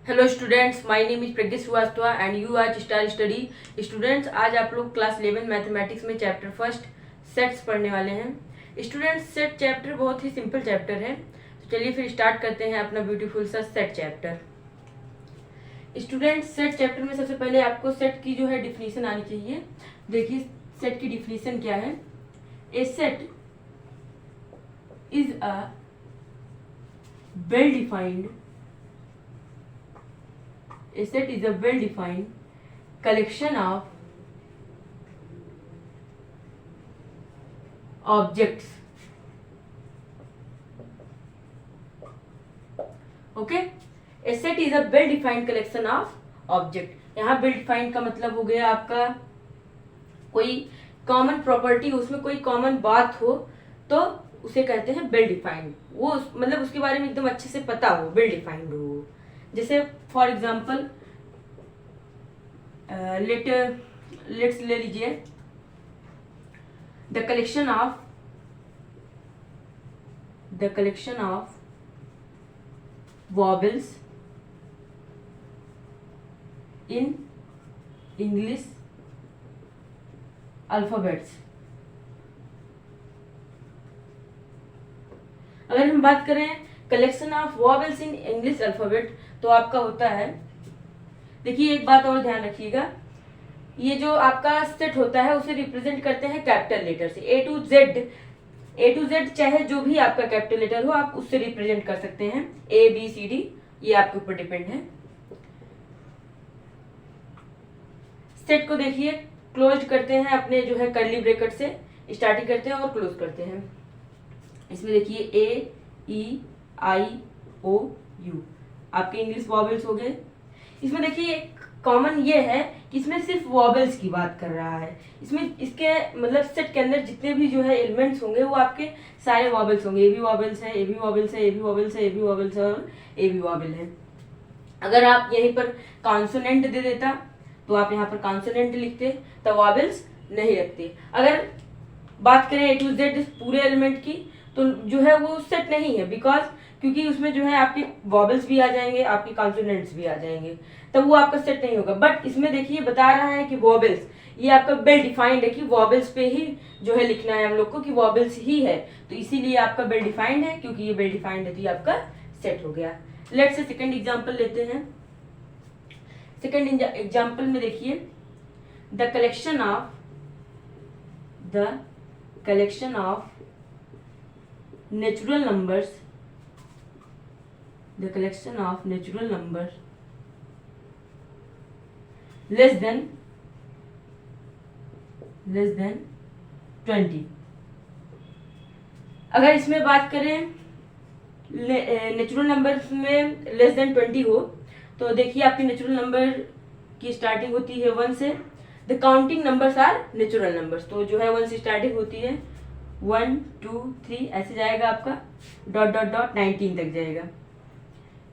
Hello students, my name is Pragya Srivastava and you are star study students. आज आप लोग class 11 mathematics में chapter first sets पढ़ने वाले हैं। स्टूडेंट्स, सेट चैप्टर बहुत ही सिंपल चैप्टर है, तो चलिए फिर स्टार्ट करते हैं अपना ब्यूटीफुल सा set chapter. Students, set chapter में सबसे पहले आपको सेट की जो है डिफिनीशन आनी चाहिए। देखिए सेट की डिफिनीशन क्या है। A set is a well defined A set is a well-defined collection of objects. Okay? A set is a well-defined collection of object. यहाँ well-defined का मतलब हो गया आपका कोई कॉमन प्रॉपर्टी, उसमें कोई कॉमन बात हो तो उसे कहते हैं वेल डिफाइंड। वो मतलब उसके बारे में एकदम अच्छे से पता हो, वेल डिफाइंड हो। जैसे फॉर एग्जाम्पल लेट्स ले लीजिए the collection of वॉबल्स in English alphabets. अगर हम बात करें collection of वॉबल्स in English alphabet तो आपका होता है, देखिए एक बात और ध्यान रखिएगा, ये जो आपका सेट होता है उसे रिप्रेजेंट करते हैं कैपिटल लेटर से। ए टू जेड चाहे जो भी आपका कैपिटल लेटर हो आप उससे रिप्रेजेंट कर सकते हैं। ए बी सी डी ये आपके ऊपर डिपेंड है। सेट को देखिए क्लोज करते हैं अपने जो है कर्ली ब्रैकेट से, स्टार्टिंग करते हैं और क्लोज करते हैं। इसमें देखिए ए ई आई ओ यू आपके इंग्लिश वॉबल्स हो गए। इसमें देखिए एक कॉमन ये है कि इसमें सिर्फ वॉबल्स की बात कर रहा है। इसमें इसके मतलब सेट के अंदर जितने भी जो है एलिमेंट्स होंगे वो आपके सारे वॉबल्स होंगे। ए भी वॉबल्स है, ए भी वॉबल्स है, ए भी वॉबल्स है, ए भी वॉबल्स है और ए भी वॉबल है। अगर आप यहीं पर कॉन्सोनेंट दे देता तो आप यहाँ पर कॉन्सोनेंट लिखते, तो वॉबल्स नहीं रखते। अगर बात करें ए टू जेड पूरे एलिमेंट की तो जो है वो सेट नहीं है, बिकॉज क्योंकि उसमें जो है आपके वॉबल्स भी आ जाएंगे, आपके कॉन्सोनेंट्स भी आ जाएंगे, तब वो आपका सेट नहीं होगा। बट इसमें देखिए बता रहा है कि वॉबल्स, ये आपका वेल डिफाइंड है कि वॉबल्स पे ही जो है लिखना है हम लोग को कि वॉबल्स ही है, तो इसीलिए आपका वेल डिफाइंड है। क्योंकि ये वेल डिफाइंड है तो ये आपका सेट हो गया। लेट्स से सेकंड एग्जांपल लेते हैं। सेकंड एग्जांपल में देखिए the collection of natural numbers less than 20। अगर इसमें बात करें नेचुरल नंबर्स में लेस देन 20 हो तो देखिए आपके नेचुरल नंबर की स्टार्टिंग होती है 1 से। The counting numbers are natural numbers, तो जो है 1 से स्टार्टिंग होती है, 1 2 3 ऐसे जाएगा आपका डॉट डॉट डॉट 19 तक जाएगा।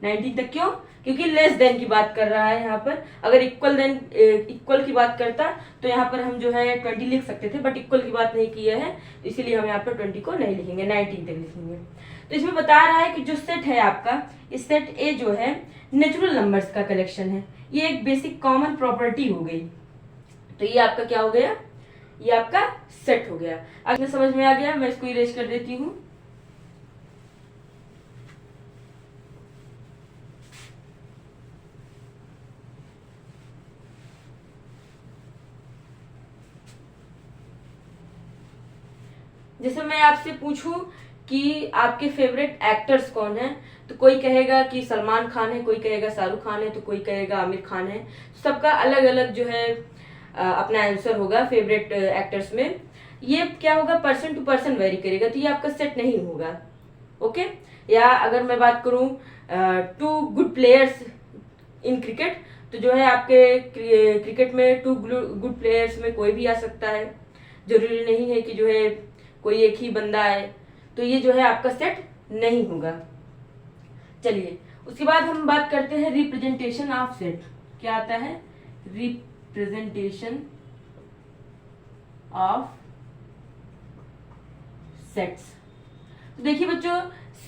19 तक क्यों? क्योंकि लेस देन की बात कर रहा है यहाँ पर। अगर इक्वल की बात करता तो यहाँ पर हम जो है 20 लिख सकते थे, बट इक्वल की बात नहीं किया है तो इसीलिए हम यहाँ पर 20 को नहीं लिखेंगे, 19 तक लिखेंगे। तो इसमें बता रहा है कि जो सेट है आपका, इस सेट ए जो है नेचुरल नंबर्स का कलेक्शन है। ये एक बेसिक कॉमन प्रॉपर्टी हो गई, तो ये आपका क्या हो गया, ये आपका सेट हो गया। अगर समझ में आ गया मैं इसको इरेज कर देती हूँ। जैसे मैं आपसे पूछूं कि आपके फेवरेट एक्टर्स कौन हैं, तो कोई कहेगा कि सलमान खान है, कोई कहेगा शाहरुख खान है, तो कोई कहेगा आमिर खान है। सबका अलग अलग जो है अपना आंसर होगा फेवरेट एक्टर्स में। ये क्या होगा, पर्सन टू पर्सन वेरी करेगा, तो ये आपका सेट नहीं होगा। ओके। या अगर मैं बात करूं 2 गुड प्लेयर्स इन क्रिकेट, तो जो है आपके क्रिकेट में 2 गुड प्लेयर्स में कोई भी आ सकता है, जरूरी नहीं है कि जो है कोई एक ही बंदा है, तो ये जो है आपका सेट नहीं होगा। चलिए उसके बाद हम बात करते हैं रिप्रेजेंटेशन ऑफ सेट। क्या आता है, रिप्रेजेंटेशन ऑफ सेट्स। तो देखिए बच्चों,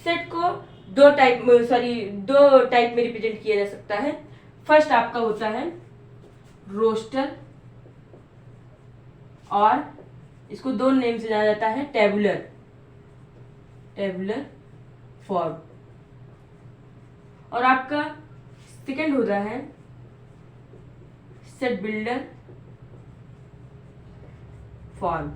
सेट को दो टाइप में रिप्रेजेंट किया जा सकता है। फर्स्ट आपका होता है रोस्टर, और इसको दो नेम से जाना जाता है, टेबुलर फॉर्म, और आपका सेकंड होता है सेट बिल्डर फॉर्म।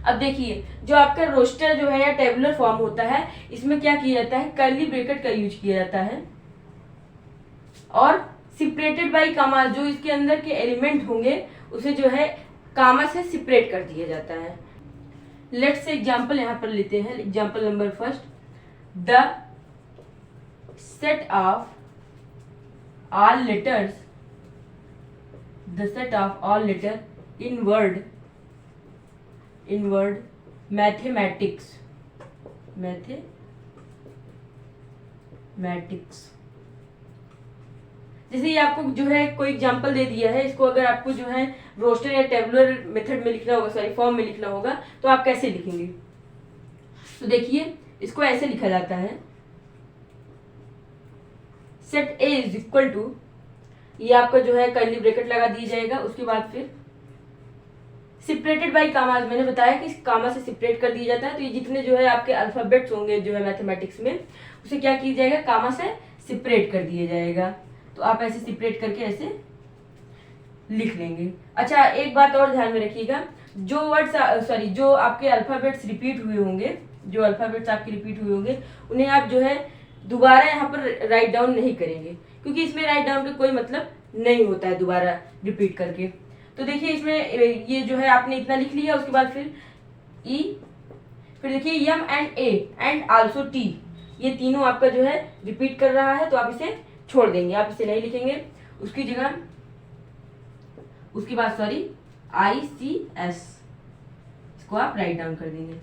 अब देखिए, जो आपका रोस्टर जो है या टेबुलर फॉर्म होता है, इसमें क्या किया जाता है, कर्ली ब्रैकेट का यूज किया जाता है, और सेपरेटेड बाय कामा, जो इसके अंदर के एलिमेंट होंगे उसे जो है कामा से सेपरेट कर दिया जाता है। लेट्स से एग्जांपल यहां पर लेते हैं। Example number first, the set of all letters in word mathematics. जैसे ये आपको जो है कोई एग्जांपल दे दिया है, इसको अगर आपको जो है रोस्टर या टेबुलर मेथड में लिखना होगा, फॉर्म में लिखना होगा, तो आप कैसे लिखेंगे? तो देखिए, इसको ऐसे लिखा जाता है, set A is equal to, ये आपका जो है कर्ली ब्रैकेट लगा दिया जाएगा, उसके बाद फिर सेपरेटेड बाय कामा, मैंने बताया कि कामा से सेपरेट कर दिया जाता है, तो ये जितने जो है आपके अल्फाबेट्स होंगे जो है मैथमेटिक्स में, उसे क्या किया जाएगा, कामा से सेपरेट कर दिया जाएगा। तो आप ऐसे सेपरेट करके ऐसे लिख लेंगे। अच्छा, एक बात और ध्यान में रखिएगा, जो आपके अल्फाबेट्स रिपीट हुए होंगे, उन्हें आप जो है दोबारा यहाँ पर राइट डाउन नहीं करेंगे, क्योंकि इसमें राइट डाउन का कोई मतलब नहीं होता है दोबारा रिपीट करके। तो देखिए, इसमें ये जो है आपने इतना लिख लिया, उसके बाद फिर ई, फिर देखिए M and A and also T, ये तीनों आपका जो है रिपीट कर रहा है, तो आप इसे छोड़ देंगे, आप इसे नहीं लिखेंगे, उसकी जगह उसके बाद ICS, इसको आप राइट डाउन कर देंगे।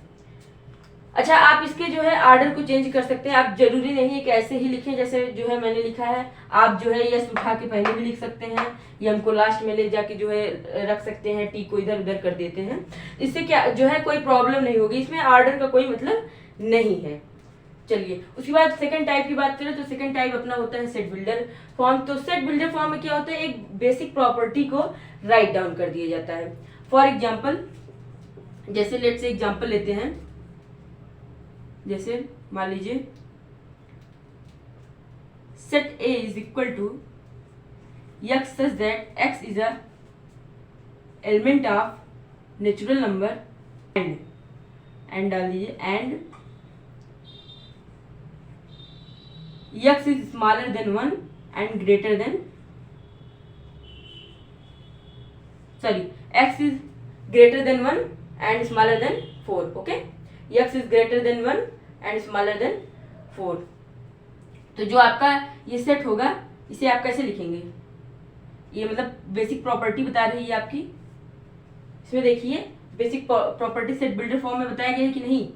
अच्छा, आप इसके जो है आर्डर को चेंज कर सकते हैं, आप जरूरी नहीं है कि ऐसे ही लिखें जैसे जो है मैंने लिखा है। आप जो है यस उठा के पहले भी लिख सकते हैं, एम को लास्ट में ले जाके जो है रख सकते हैं, टी को इधर उधर कर देते हैं, इससे क्या जो है कोई प्रॉब्लम नहीं होगी, इसमें आर्डर का कोई मतलब नहीं है। चलिए, उसके बाद सेकंड टाइप की बात करें, तो सेकंड टाइप अपना होता है सेट बिल्डर फॉर्म। तो सेट बिल्डर फॉर्म में क्या होता है, एक बेसिक प्रॉपर्टी को राइट डाउन कर दिया जाता है। फॉर एग्जाम्पल, जैसे लेट से एग्जाम्पल लेते हैं, जैसे मान लीजिए set A is equal to X such that X is a element of natural number and डाल दीजिए, and x is smaller than 1 and greater than x is greater than 1 and smaller than 4. okay, x is greater than 1 and smaller than 4। तो जो आपका ये set होगा, इसे आप कैसे लिखेंगे, ये मतलब बेसिक प्रॉपर्टी बता रही है आपकी। इसमें देखिए, basic property set builder form में बताया गया है कि नहीं,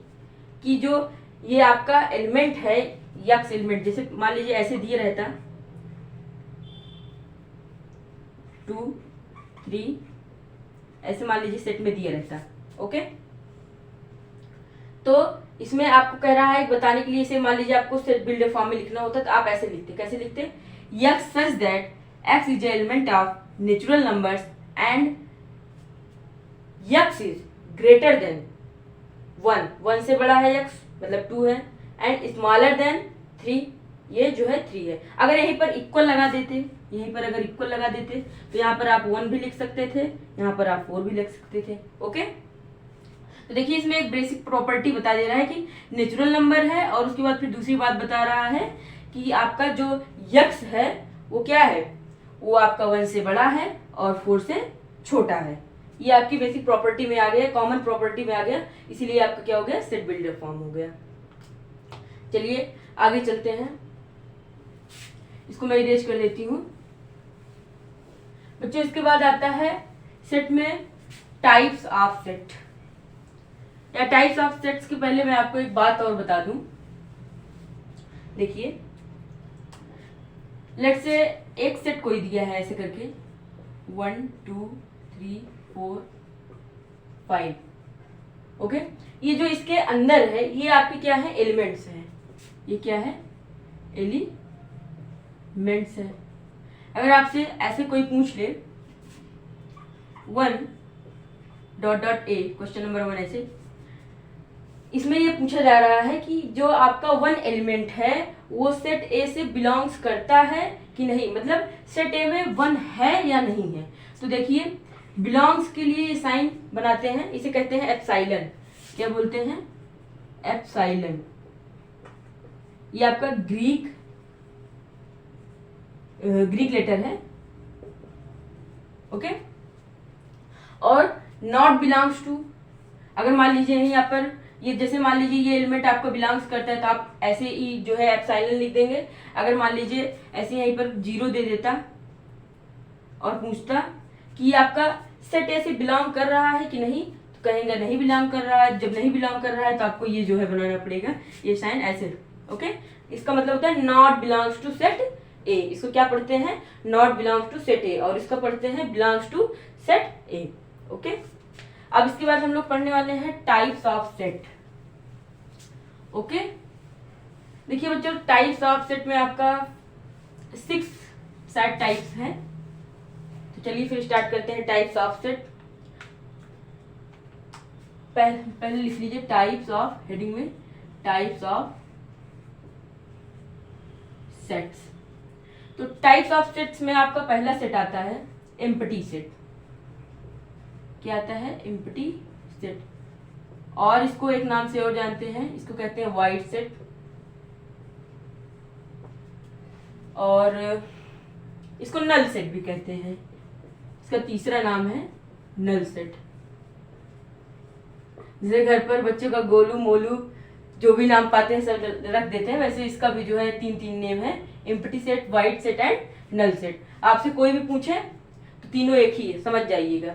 कि जो ये आपका एलिमेंट है, यक्स एलिमेंट, जैसे मान लीजिए ऐसे दिए रहता 2 3, ऐसे मान लीजिए सेट में दिया रहता। ओके, तो इसमें आपको कह रहा है बताने के लिए, इसे मान लीजिए आपको सेट बिल्डर फॉर्म में लिखना होता तो आप ऐसे लिखते, कैसे लिखते, x such that X is element of natural numbers and x is greater than 1 से बड़ा है यक्स मतलब 2 है, एंड स्मॉलर देन 3, ये जो है 3 है। अगर यहीं पर इक्वल लगा देते, तो यहाँ पर आप 1 भी लिख सकते थे, यहाँ पर आप 4 भी लिख सकते थे। ओके, तो देखिए इसमें एक बेसिक प्रॉपर्टी बता दे रहा है कि नेचुरल नंबर है, और उसके बाद फिर दूसरी बात बता रहा है कि आपका जो यक्स है वो क्या है, वो आपका 1 से बड़ा है और 4 से छोटा है। ये आपकी बेसिक प्रॉपर्टी में आ गया, कॉमन प्रॉपर्टी में आ गया, इसीलिए आपका क्या हो गया, सेट बिल्डर फॉर्म हो गया। चलिए आगे चलते हैं, इसको मैं इरेज कर देती हूँ बच्चों। इसके बाद आता है सेट में टाइप्स ऑफ सेट, या टाइप्स ऑफ सेट्स के पहले मैं आपको एक बात और बता दूं। देखिए, लेट्स से एक सेट कोई दिया है ऐसे करके 1 2 3 4 5। ओके, ये जो इसके अंदर है ये आपके क्या है, एलिमेंट्स हैं। ये क्या है, एलिमेंट्स है। अगर आपसे ऐसे कोई पूछ ले 1 dot dot A, question number 1 ऐसे, इसमें ये पूछा जा रहा है कि जो आपका 1 एलिमेंट है वो सेट ए से बिलोंग्स करता है कि नहीं, मतलब सेट ए में 1 है या नहीं है। तो देखिए बिलोंग्स के लिए ये साइन बनाते हैं, इसे कहते हैं एप्साइलन। क्या बोलते हैं, एप्साइलन। ये आपका ग्रीक लेटर है, ओके। और नॉट बिलोंग्स टू, अगर मान लीजिए यहाँ पर ये, जैसे मान लीजिए ये एलिमेंट आपको बिलोंग्स करता है तो आप ऐसे ही जो है एप्साइलन लिख देंगे। अगर मान लीजिए ऐसे यहीं पर 0 दे देता और पूछता कि ये आपका सेट ए से बिलोंग कर रहा है कि नहीं, तो कहेंगे नहीं बिलोंग कर रहा है। जब नहीं बिलोंग कर रहा है तो आपको ये जो है बनाना पड़ेगा ये साइन ऐसे, ओके। इसका मतलब होता है not belongs to set A. इसको क्या पढ़ते हैं, not belongs to set A, और इसका पढ़ते हैं belongs to set A, okay. अब इसके बाद हम लोग पढ़ने वाले हैं टाइप्स ऑफ सेट, ओके। देखिए बच्चों, टाइप्स ऑफ सेट में आपका 6 सेट टाइप्स हैं। तो चलिए फिर स्टार्ट करते हैं टाइप्स ऑफ सेट। पहले लिख लीजिए टाइप्स ऑफ, हेडिंग में टाइप्स ऑफ सेट्स। तो टाइप्स ऑफ सेट्स में आपका पहला सेट आता है एम्प्टी सेट। क्या आता है, एम्प्टी सेट। और इसको एक नाम से और जानते हैं, इसको कहते हैं वाइड सेट। और इसको नल सेट भी कहते हैं। इसका तीसरा नाम है नल सेट। जैसे घर पर बच्चों का गोलू मोलू जो भी नाम पाते हैं सब रख देते हैं, वैसे इसका भी जो है 3 नेम है, empty set, void set and null set. आपसे कोई भी पूछे तो तीनों एक ही है, समझ जाइएगा।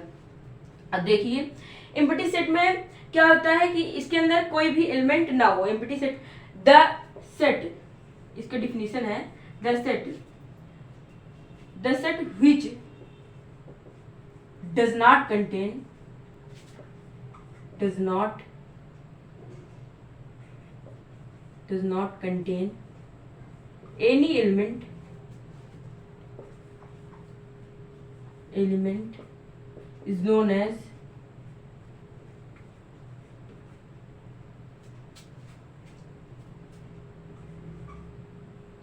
अब देखिए एम्प्टी सेट में क्या होता है कि इसके अंदर कोई भी एलिमेंट ना हो। एम्प्टी सेट, द सेट, इसका डिफिनीशन है the set which does not contain any element is known as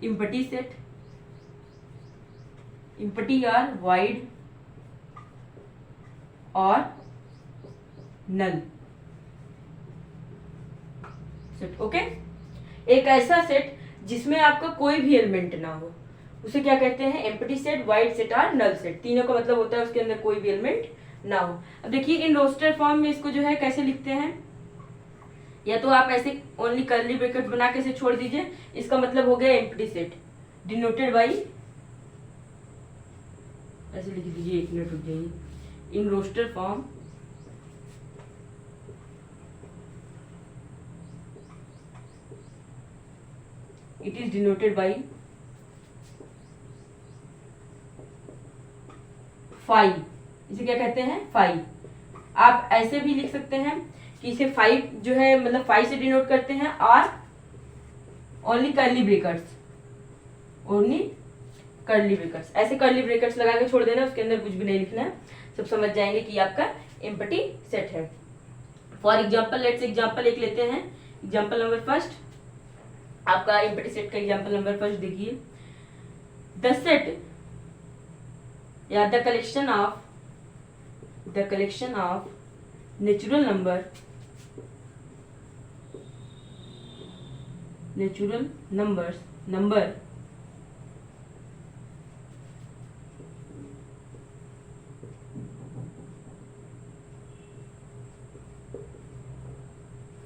empty set, empty or void or null set, okay. एक ऐसा सेट जिसमें आपका कोई भी एलिमेंट ना हो उसे क्या कहते हैं, एम्प्टी सेट, वाइड सेट और नल सेट। तीनों का मतलब होता है उसके अंदर कोई भी एलिमेंट ना हो। अब देखिए इन रोस्टर फॉर्म में इसको जो है कैसे लिखते हैं, या तो आप ऐसे ओनली कर्ली ब्रैकेट बना के से छोड़ दीजिए, इसका मतलब हो गया एम्प्टी सेट डिनोटेड बाई, ऐसे लिख दीजिए, 1 मिनट रुक जाइए, in roster form it is denoted by phi. इसे क्या कहते हैं, फाई। आप ऐसे भी लिख सकते हैं कि इसे 5 जो है मतलब 5 से डिनोट करते हैं, और ओनली कर्ली ब्रेकर्स, ऐसे कर्ली ब्रेकर्स लगा के छोड़ देना, उसके अंदर कुछ भी नहीं लिखना है, सब समझ जाएंगे कि आपका एम्प्टी सेट है। फॉर एग्जाम्पल, लेट्स एग्जाम्पल एक लेते हैं, एग्जाम्पल नंबर फर्स्ट, आपका एम्प्टी सेट का एग्जाम्पल नंबर फर्स्ट देखिए, द सेट या the collection of natural number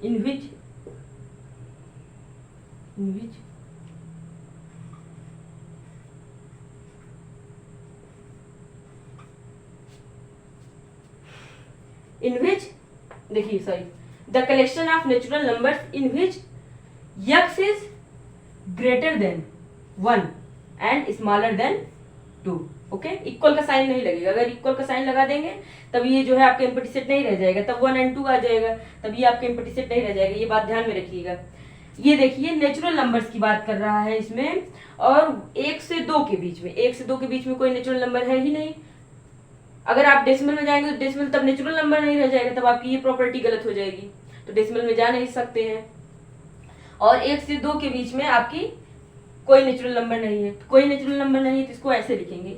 in which देखिए sorry, the collection of natural numbers in which x is greater than 1 and smaller than 2, okay. Equal का sign नहीं लगेगा, अगर equal का sign लगा देंगे तब ये जो है आपके एम्प्टी सेट नहीं रह जाएगा, तब 1 और 2 आ जाएगा, तब ये आपके एम्प्टी सेट नहीं रह जाएगा, ये बात ध्यान में रखिएगा। ये देखिए नेचुरल नंबर्स की बात कर रहा है इसमें, और 1 से 2 के बीच में, 1 से 2 के बीच में कोई नेचुरल नंबर है ही नहीं। अगर आप डेसिमल में जाएंगे तो डेसिमल तब नेचुरल नंबर नहीं रह जाएगा, तब आपकी ये प्रॉपर्टी गलत हो जाएगी, तो डेसिमल में जा नहीं सकते हैं। और 1 से 2 के बीच में आपकी कोई नेचुरल नंबर नहीं है, कोई नेचुरल नंबर नहीं है तो इसको ऐसे लिखेंगे।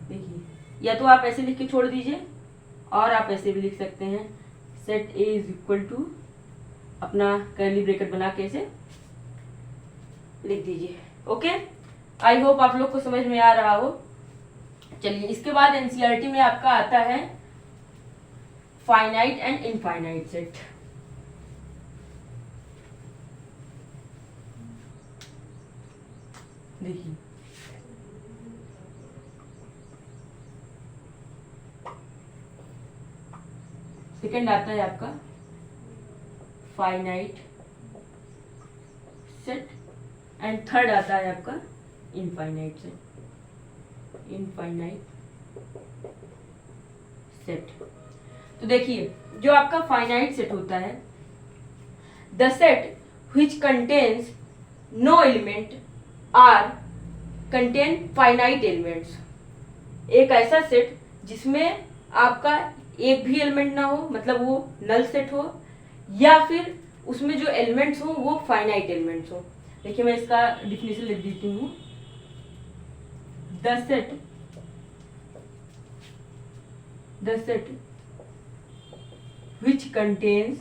देखिए, या तो आप ऐसे लिख के छोड़ दीजिए, और आप ऐसे भी लिख सकते हैं, set A is equal to, अपना कर्ली ब्रैकेट बना के ऐसे लिख दीजिए। ओके, आई होप आप लोग को समझ में आ रहा हो। चलिए, इसके बाद एनसीईआरटी में आपका आता है फाइनाइट एंड इनफाइनाइट सेट। देखिए, सेकंड आता है आपका फाइनाइट सेट, एंड थर्ड आता है आपका इनफाइनाइट सेट, इनफाइनाइट सेट। तो देखिए, जो आपका फाइनाइट सेट होता है, the set which contains no element or contain finite elements. एक ऐसा सेट जिसमें आपका एक भी एलिमेंट ना हो, मतलब वो नल सेट हो, या फिर उसमें जो एलिमेंट्स हो वो फाइनाइट एलिमेंट्स हो। देखिए, मैं इसका डिफिनेशन लिख देती हूँ। The set which contains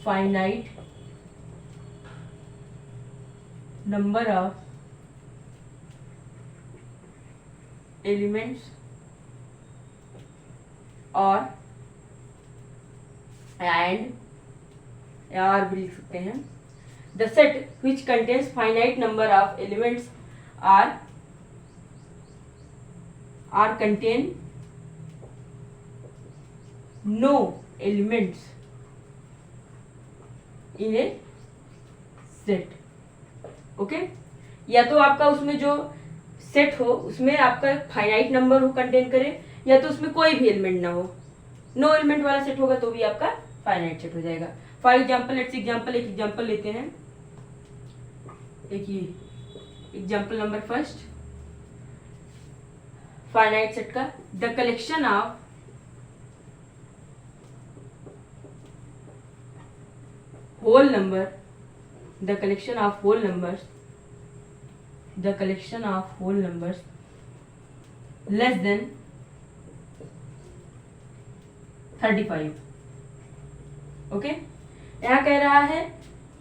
finite number of elements or and और भी लिख सकते हैं, the set which contains finite number of elements are contain no elements in a set। Okay, या तो आपका उसमें जो सेट हो उसमें आपका फाइनाइट नंबर हो कंटेन करे, या तो उसमें कोई भी एलिमेंट ना हो। नो एलिमेंट वाला सेट होगा तो भी आपका फाइनाइट सेट हो जाएगा। फॉर एग्जाम्पल, लेट्स एग्जाम्पल, एक एग्जाम्पल लेते हैं। देखिए, example number first, finite set का, the collection of whole number, the collection of whole numbers, the collection of whole numbers less than 35। Okay, यहाँ कह रहा है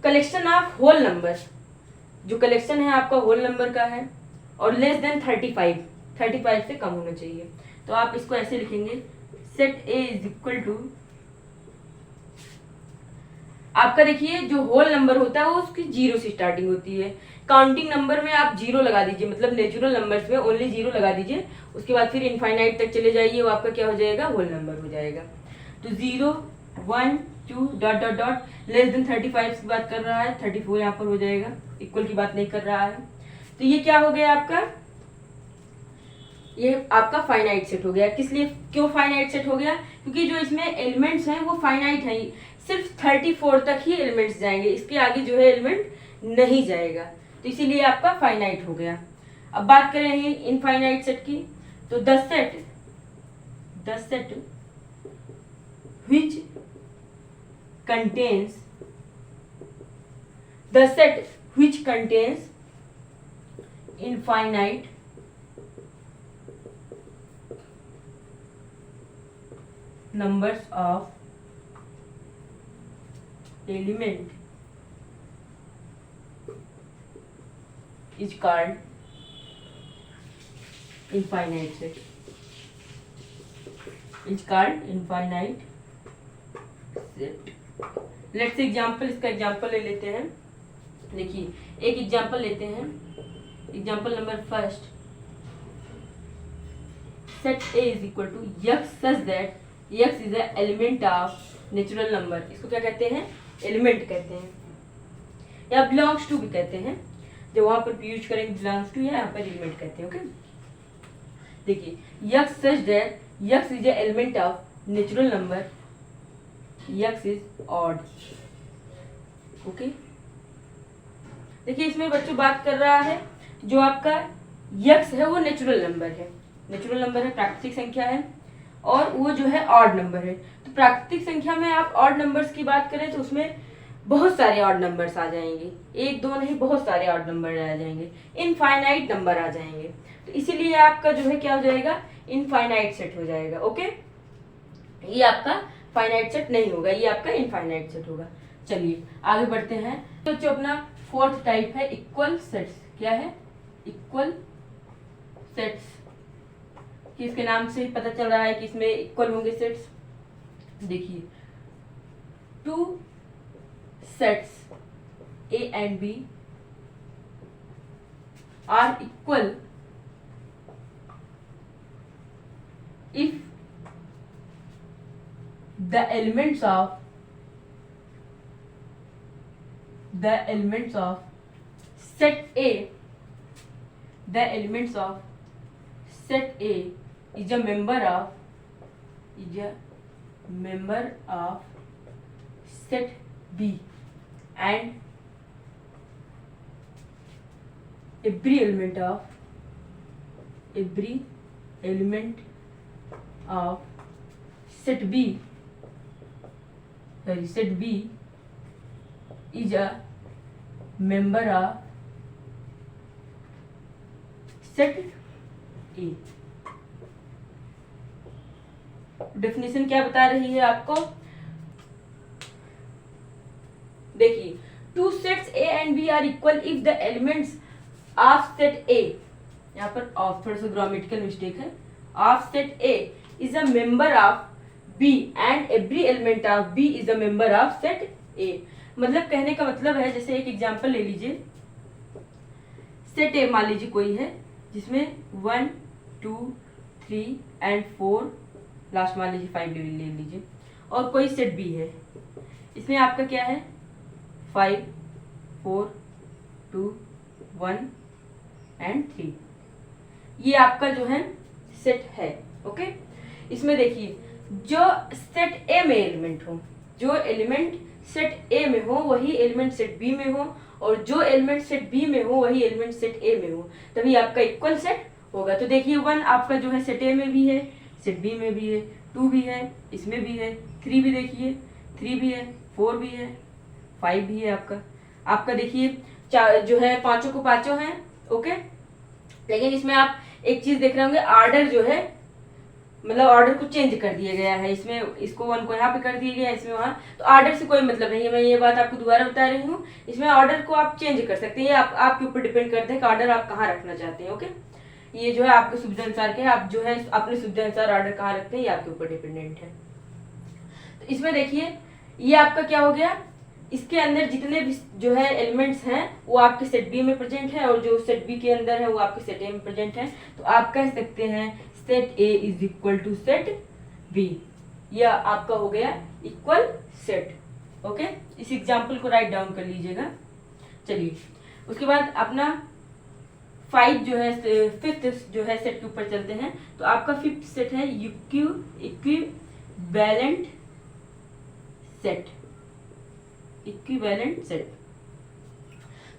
कलेक्शन ऑफ होल नंबर, जो कलेक्शन है आपका होल नंबर का है, और लेस देन 35 से कम होना चाहिए। तो आप इसको ऐसे लिखेंगे, set A is equal to, आपका देखिए जो होल नंबर होता है वो उसकी 0 से स्टार्टिंग होती है। काउंटिंग नंबर में आप 0 लगा दीजिए, मतलब नेचुरल नंबर्स में ओनली 0 लगा दीजिए, उसके बाद फिर इनफाइनाइट तक चले जाइए, वो आपका क्या हो जाएगा, होल नंबर हो जाएगा। तो 0 1 2 dot dot dot less than 35 की बात कर रहा है, 34 यहाँ पर हो जाएगा, इक्वल की बात नहीं कर रहा है। तो ये क्या हो गया आपका, ये आपका फाइनाइट सेट हो गया। किस लिए, क्यों फाइनाइट सेट हो गया, क्योंकि जो इसमें एलिमेंट्स हैं वो फाइनाइट हैं, सिर्फ 34 तक ही एलिमेंट्स जाएंगे, इसके आगे जो है एलिमेंट नहीं जाएगा, तो इसीलिए आपका फाइनाइट हो गया। अब बात करें इनफाइनाइट सेट की, तो the set which contains infinite numbers of element is called infinite set, is called infinite set। Let's example, इसका एग्जाम्पल ले लेते हैं। देखिए, एक एग्जाम्पल लेते हैं, example number first, set A is equal to X such that X is a element of natural number. इसको क्या कहते हैं, एलिमेंट कहते हैं, या बिलोंग्स टू भी कहते हैं। जो वहां पर यूज करेंगे बिलोंग्स टू, या यहाँ पर एलिमेंट कहते हैं। ओके, देखिए, x such that X is a element of natural number x is odd. Okay, देखिए इसमें बच्चों बात कर रहा है जो आपका x है वो नेचुरल नंबर है, नेचुरल नंबर है, प्राकृतिक संख्या है, और वो जो है ऑड नंबर है। तो प्राकृतिक संख्या में आप ऑड नंबर्स की बात करें तो उसमें बहुत सारे ऑड नंबर्स आ जाएंगे, एक दो नहीं बहुत सारे ऑड नंबर आ जाएंगे, इनफाइनाइट नंबर आ जाएंगे। तो इसीलिए आपका जो है क्या हो जाएगा, इनफाइनाइट सेट हो जाएगा। ओके, ये आपका फाइनाइट सेट नहीं होगा, ये आपका इनफाइनाइट सेट होगा। चलिए आगे बढ़ते हैं। तो जो अपना फोर्थ टाइप है इक्वल सेट्स। क्या है? इक्वल सेट्स, कि इसके नाम से ही पता चल रहा है कि इसमें इक्वल होंगे सेट्स। देखिए, two sets A and B are equal if the elements of set A is a member of set B, and every element of set B is a member of set A। Definition क्या बता रही है आपको? देखिए, two sets A and B are equal if the elements of set A, यहाँ पर of थोड़ा सा ग्रामेटिकल मिस्टेक है, of set A is a member of B and every element of B is a member of set A। मतलब कहने का मतलब है, जैसे एक एग्जांपल ले लीजिए, सेट A मान लीजिए कोई है जिसमें 1 2 3 एंड 4, लास्ट मान लीजिए 5 ले लीजिए, और कोई सेट B है, इसमें आपका क्या है 5 4 2 1 एंड 3, ये आपका जो है सेट है। ओके, इसमें देखिए जो सेट ए में एलिमेंट हो, जो एलिमेंट सेट ए में हो वही एलिमेंट सेट बी में हो, और जो एलिमेंट सेट बी में हो वही एलिमेंट सेट ए में हो, तभी आपका इक्वल सेट होगा। तो देखिए 1 आपका जो है सेट ए में भी है, सेट बी में भी है, 2 भी है, इसमें भी है, 3 भी देखिए 3 भी है, 4 भी है, 5 भी है आपका देखिए जो है पांचों को पांचों है। ओके, लेकिन इसमें आप एक चीज देख रहे होंगे, ऑर्डर जो है मतलब ऑर्डर को चेंज कर दिया गया है, इसमें इसको 1 को यहाँ पे कर दिया गया है, इसमें वहाँ, तो ऑर्डर से कोई मतलब नहीं है, मैं ये बात आपको दोबारा बता रही हूँ। इसमें ऑर्डर को आप चेंज कर सकते हैं, आपके ऊपर डिपेंड करता है कि ऑर्डर आप कहाँ रखना चाहते हैं। ओके, ये जो है आपके सुविधा अनुसार के, आप जो है अपने सुविधा अनुसार ऑर्डर कहाँ रखते हैं ये आपके ऊपर डिपेंडेंट है। तो इसमें देखिए ये आपका क्या हो गया, इसके अंदर जितने भी जो है एलिमेंट्स हैं वो आपके सेट बी में प्रेजेंट है, और जो सेट बी के अंदर है वो आपके सेट ए में प्रेजेंट है। तो आप कह सकते हैं set A is equal to set B, यह आपका हो गया इक्वल सेट। ओके, इस एग्जाम्पल को राइट डाउन कर लीजिएगा। चलिए उसके बाद अपना 5 जो है फिफ्थ जो है सेट के ऊपर चलते हैं। तो आपका फिफ्थ सेट है इक्विवेलेंट सेट, इक्विवेलेंट सेट।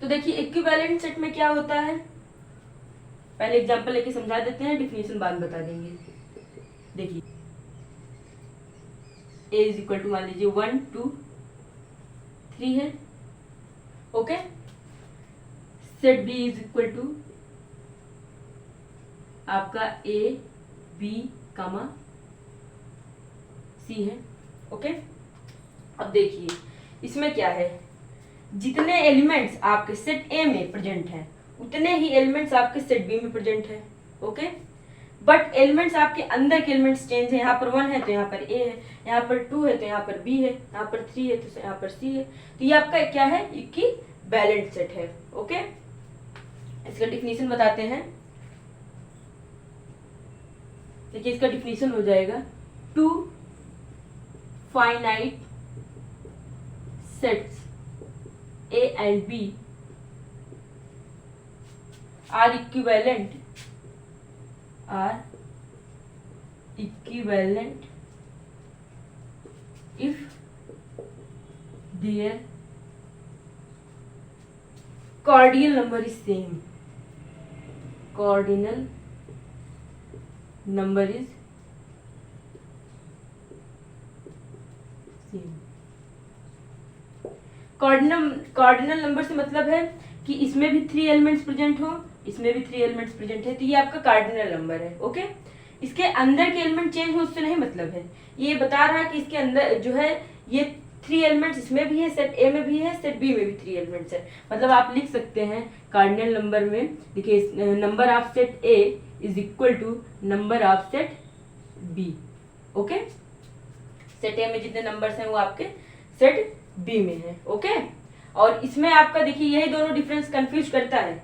तो देखिए इक्विवेलेंट सेट में क्या होता है, पहले एग्जांपल लेके समझा देते हैं, डिफिनेशन बाद में बता देंगे। देखिए a इज इक्वल टू मान लीजिए 1 2 3 है। Okay, set b is equal to आपका a b कामा c है। ओके, अब देखिए इसमें क्या है, जितने एलिमेंट्स आपके सेट ए में प्रेजेंट हैं उतने ही एलिमेंट्स आपके सेट बी में प्रेजेंट है। ओके, बट एलिमेंट्स आपके अंदर के एलिमेंट्स चेंज है, यहाँ पर 1 है तो यहाँ पर ए है, यहाँ पर 2 है तो यहाँ पर बी है, यहाँ पर 3 है तो यहाँ पर सी है। तो ये आपका क्या है, इक्विवेलेंट सेट है। ओके, इसका डिफिनीशन बताते हैं। देखिए इसका डिफिनीशन हो जाएगा, two finite sets A and B are equivalent if their cardinal number is same. Cardinal number is same. Cardinal number से मतलब है कि इसमें भी 3 एलिमेंट्स प्रेजेंट हो, इसमें भी 3 एलिमेंट्स प्रेजेंट है, तो ये आपका कार्डिनल नंबर है. ओके, इसके अंदर के एलिमेंट चेंज हो उससे नहीं मतलब है. ये बता रहा है कि इसके अंदर जो है ये 3 एलिमेंट्स इसमें भी है, सेट ए में भी है, सेट बी में भी 3 एलिमेंट्स है. मतलब आप लिख सकते हैं कार्डिनल नंबर में, देखिए number of set A is equal to number of set B. Okay, set A में जितने नंबर्स हैं वो आपके सेट बी में है. ओके, और इसमें आपका देखिए यही दोनों डिफरेंस कंफ्यूज करता है.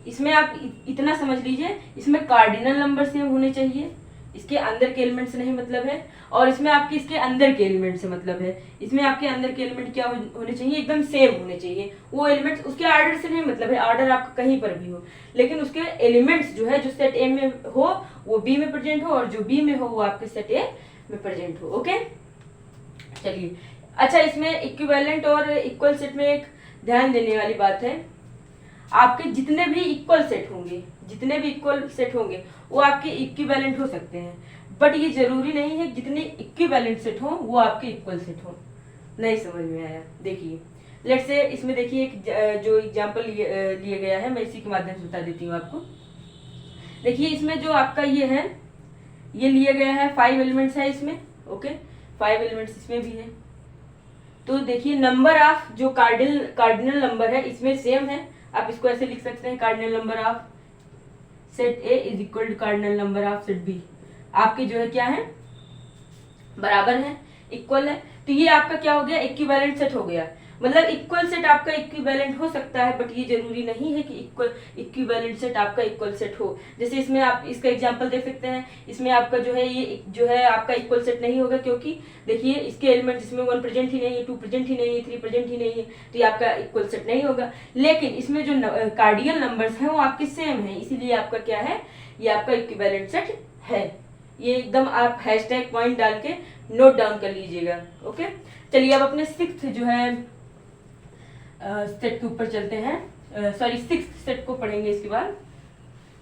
इसमें आप इतना समझ लीजिए, इसमें कार्डिनल नंबर सेम होने चाहिए, इसके अंदर के एलिमेंट से नहीं मतलब है, और इसमें आपके इसके अंदर के एलिमेंट से मतलब है. इसमें आपके अंदर के एलिमेंट क्या होने चाहिए, एकदम सेम होने चाहिए. वो एलिमेंट्स उसके ऑर्डर से नहीं मतलब है, ऑर्डर आपका कहीं पर भी हो, लेकिन उसके एलिमेंट्स जो है जो सेट ए में हो वो बी में प्रेजेंट हो, और जो बी में हो वो आपके सेट ए में प्रेजेंट हो. ओके, चलिए. अच्छा, इसमें इक्विवेलेंट और इक्वल सेट में एक ध्यान देने वाली बात है. आपके जितने भी इक्वल सेट होंगे वो आपके इक्विवेलेंट हो सकते हैं, बट ये जरूरी नहीं है जितने इक्विवेलेंट सेट हो वो आपके इक्वल सेट हो. नहीं समझ में आया? देखिए लेट्स से इसमें देखिए एक जो एग्जांपल लिया गया है, मैं इसी के माध्यम से बता देती हूँ आपको. देखिए इसमें जो आपका ये है, ये लिया गया है 5 एलिमेंट्स है इसमें. ओके, 5 एलिमेंट्स इसमें भी है. तो देखिए नंबर ऑफ जो कार्डिनल नंबर है इसमें सेम है. आप इसको ऐसे लिख सकते हैं, cardinal number of set A is equal to cardinal number of set B. आपके जो है क्या है, बराबर है, इक्वल है. तो ये आपका क्या हो गया, इक्विवेलेंट सेट हो गया. मतलब इक्वल सेट आपका इक्विवेलेंट हो सकता है, बट ये जरूरी नहीं है कि इक्विवेलेंट सेट आपका इक्वल सेट हो. जैसे इसमें आप इसका एग्जांपल देख सकते हैं. इसमें आपका जो है ये जो है आपका इक्वल सेट नहीं होगा, क्योंकि देखिए इसके एलिमेंट्स इसमें 1 प्रेजेंट ही नहीं है, 2 प्रेजेंट ही नहीं है, 3 प्रेजेंट ही नहीं है, तो ये आपका इक्वल सेट नहीं होगा. लेकिन इसमें जो कार्डिनल नंबर्स हैं वो आपके सेम है, इसीलिए आपका क्या है, ये आपका इक्विवेलेंट सेट है. ये एकदम आप हैशटैग पॉइंट डाल के नोट डाउन कर लीजिएगा. ओके, चलिए अब अपने 6th जो है सेट के ऊपर चलते हैं. सॉरी 6th सेट को पढ़ेंगे. इसके बाद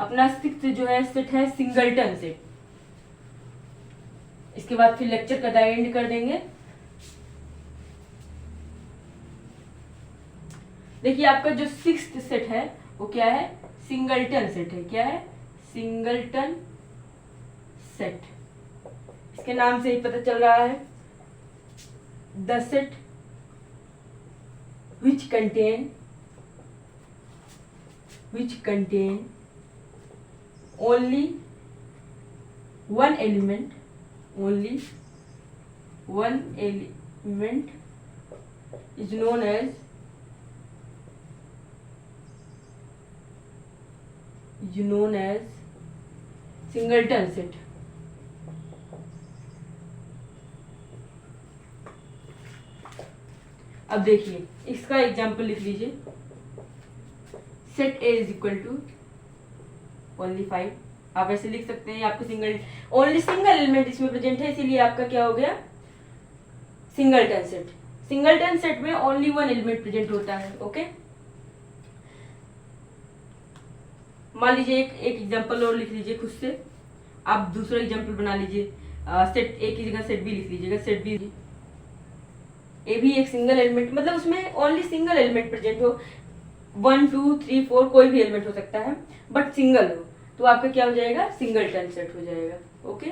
अपना 6th जो है सेट है सिंगलटन सेट. इसके बाद फिर लेक्चर का एंड कर देंगे. देखिए आपका जो 6th सेट है वो क्या है, सिंगलटन सेट है. क्या है, सिंगलटन सेट. इसके नाम से ही पता चल रहा है, the set which contain only one element is known as singleton set. अब देखिए इसका एग्जाम्पल लिख लीजिए. Set A is equal to only 5. आप ऐसे लिख सकते हैं, आपको ओनली सिंगल एलिमेंट इसमें प्रेजेंट है, इसीलिए आपका क्या हो गया, सिंगलटन सेट. सिंगलटन सेट में ओनली 1 एलिमेंट प्रेजेंट होता है. ओके, मान लीजिए एक एग्जाम्पल और लिख लीजिए खुद से. आप दूसरा एग्जाम्पल बना लीजिए. सेट ए की जगह सेट बी लिख लीजिएगा. सेट बी ए भी एक सिंगल एलिमेंट, मतलब उसमें ओनली सिंगल एलिमेंट प्रेजेंट हो, 1 2 3 4 कोई भी एलिमेंट हो सकता है, बट सिंगल हो, तो आपका क्या हो जाएगा, सिंगलटन सेट हो जाएगा. ओके,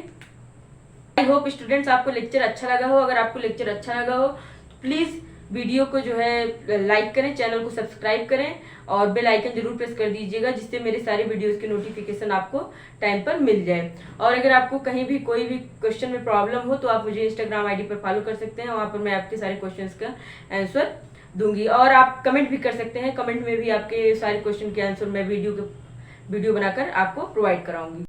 आई होप स्टूडेंट्स आपको लेक्चर अच्छा लगा हो. अगर आपको लेक्चर अच्छा लगा हो तो प्लीज वीडियो को जो है लाइक करें, चैनल को सब्सक्राइब करें और बेल आइकन जरूर प्रेस कर दीजिएगा, जिससे मेरे सारे वीडियोस के नोटिफिकेशन आपको टाइम पर मिल जाए. और अगर आपको कहीं भी कोई भी क्वेश्चन में प्रॉब्लम हो तो आप मुझे इंस्टाग्राम आईडी पर फॉलो कर सकते हैं. वहाँ पर मैं आपके सारे क्वेश्चंस का आंसर दूंगी. और आप कमेंट भी कर सकते हैं, कमेंट में भी आपके सारे क्वेश्चन के आंसर मैं वीडियो बनाकर आपको प्रोवाइड कराऊंगी.